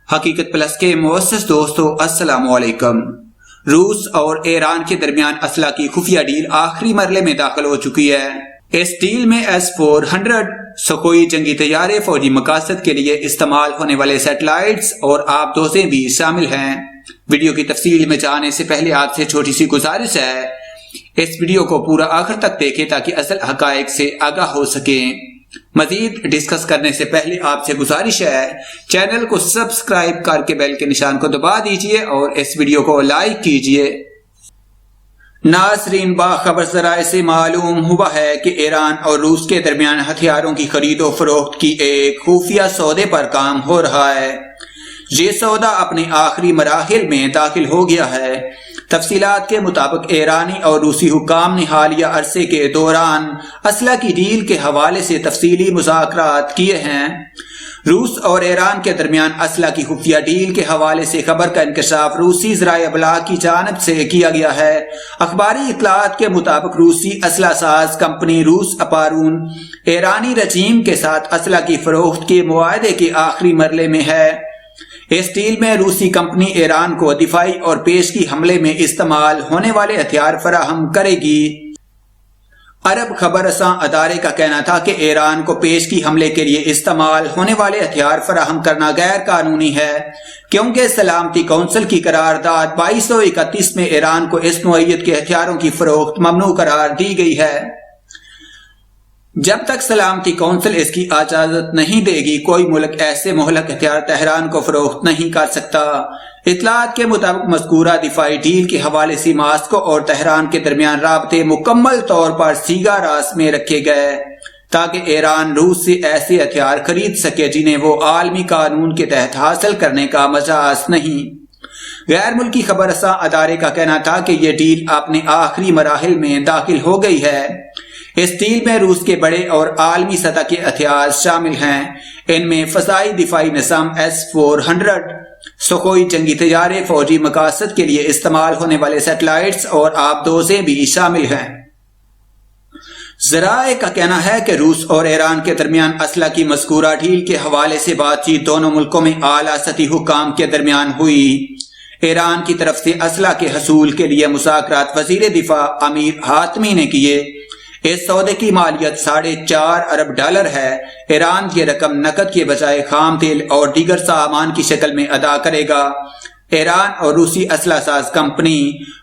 حقیقت پلس کے معزز دوستو السلام علیکم۔ روس اور ایران کے درمیان اسلحہ کی خفیہ ڈیل آخری مرحلے میں داخل ہو چکی ہے۔ اس ڈیل میں S-400 سخوئی جنگی طیارے فوجی مقاصد کے لیے استعمال ہونے والے سیٹلائٹس اور آبدوزیں بھی شامل ہیں۔ ویڈیو کی تفصیل میں جانے سے پہلے آپ سے چھوٹی سی گزارش ہے، اس ویڈیو کو پورا آخر تک دیکھیں تاکہ اصل حقائق سے آگاہ ہو سکیں۔ مزید ڈسکس کرنے سے پہلے آپ سے گزارش ہے، چینل کو سبسکرائب کر کے بیل کے نشان کو دبا دیجئے اور اس ویڈیو کو لائک کیجئے۔ ناظرین، باخبر ذرائع سے معلوم ہوا ہے کہ ایران اور روس کے درمیان ہتھیاروں کی خرید و فروخت کی ایک خفیہ سودے پر کام ہو رہا ہے۔ یہ سودا اپنے آخری مراحل میں داخل ہو گیا ہے۔ تفصیلات کے مطابق ایرانی اور روسی حکام نے حالیہ عرصے کے دوران اسلحہ کی ڈیل کے حوالے سے تفصیلی مذاکرات کیے ہیں۔ روس اور ایران کے درمیان اسلحہ کی خفیہ ڈیل کے حوالے سے خبر کا انکشاف روسی ذرائع ابلاغ کی جانب سے کیا گیا ہے۔ اخباری اطلاعات کے مطابق روسی اسلحہ ساز کمپنی روس اپارون ایرانی رجیم کے ساتھ اسلحہ کی فروخت کے معاہدے کے آخری مرحلے میں ہے۔ اس ڈیل میں روسی کمپنی ایران کو دفاعی اور پیشگی حملے میں استعمال ہونے والے ہتھیار فراہم کرے گی۔ عرب خبر رساں ادارے کا کہنا تھا کہ ایران کو پیشگی حملے کے لیے استعمال ہونے والے ہتھیار فراہم کرنا غیر قانونی ہے، کیونکہ سلامتی کونسل کی قرارداد 2231 میں ایران کو اس نوعیت کے ہتھیاروں کی فروخت ممنوع قرار دی گئی ہے۔ جب تک سلامتی کونسل اس کی اجازت نہیں دے گی، کوئی ملک ایسے مہلک ہتھیار تہران کو فروخت نہیں کر سکتا۔ اطلاعات کے مطابق مذکورہ دفاعی ڈیل کے حوالے سے ماسکو اور تہران کے درمیان رابطے مکمل طور پر سیگا راست میں رکھے گئے تاکہ ایران روس سے ایسے ہتھیار خرید سکے جنہیں وہ عالمی قانون کے تحت حاصل کرنے کا مجاز نہیں۔ غیر ملکی خبر رساں ادارے کا کہنا تھا کہ یہ ڈیل اپنے آخری مراحل میں داخل ہو گئی ہے۔ اس ڈیل میں روس کے بڑے اور عالمی سطح کے ہتھیار شامل ہیں۔ ان میں فضائی دفاعی نظام S-400 سخوئی جنگی طیارے فوجی مقاصد کے لیے استعمال ہونے والے سیٹلائٹس اور آبدوزیں بھی شامل ہیں۔ ذرائع کا کہنا ہے کہ روس اور ایران کے درمیان اسلحہ کی مذکورہ ڈیل کے حوالے سے بات چیت دونوں ملکوں میں اعلیٰ سطحی حکام کے درمیان ہوئی۔ ایران کی طرف سے اسلحہ کے حصول کے لیے مذاکرات وزیر دفاع امیر حاتمی نے کیے۔ اس سودے کی مالیت $4.5 ارب ہے۔ ایران یہ رقم نقد کے بجائے خام تیل اور دیگر سامان کی شکل میں ادا کرے گا۔ ایران اور روسی اسلحہ ساز کمپنی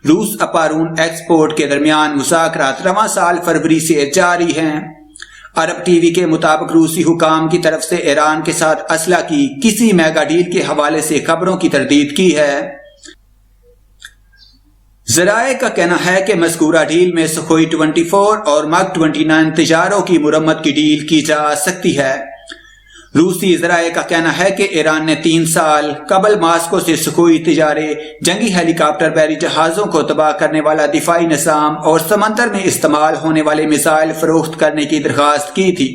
روس اپارون ایکسپورٹ کے درمیان مذاکرات رواں سال فروری سے جاری ہیں۔ عرب ٹی وی کے مطابق روسی حکام کی طرف سے ایران کے ساتھ اسلحہ کی کسی میگا ڈیل کے حوالے سے خبروں کی تردید کی ہے۔ ذرائع کا کہنا ہے کہ مذکورہ ڈیل میں سخوئی 24 اور MiG 29 طیاروں کی مرمت کی ڈیل کی جا سکتی ہے۔ روسی ذرائع کا کہنا ہے کہ ایران نے 3 سال قبل ماسکو سے سخوئی طیارے، جنگی ہیلی کاپٹر، بحری جہازوں کو تباہ کرنے والا دفاعی نظام اور سمندر میں استعمال ہونے والے میزائل فروخت کرنے کی درخواست کی تھی۔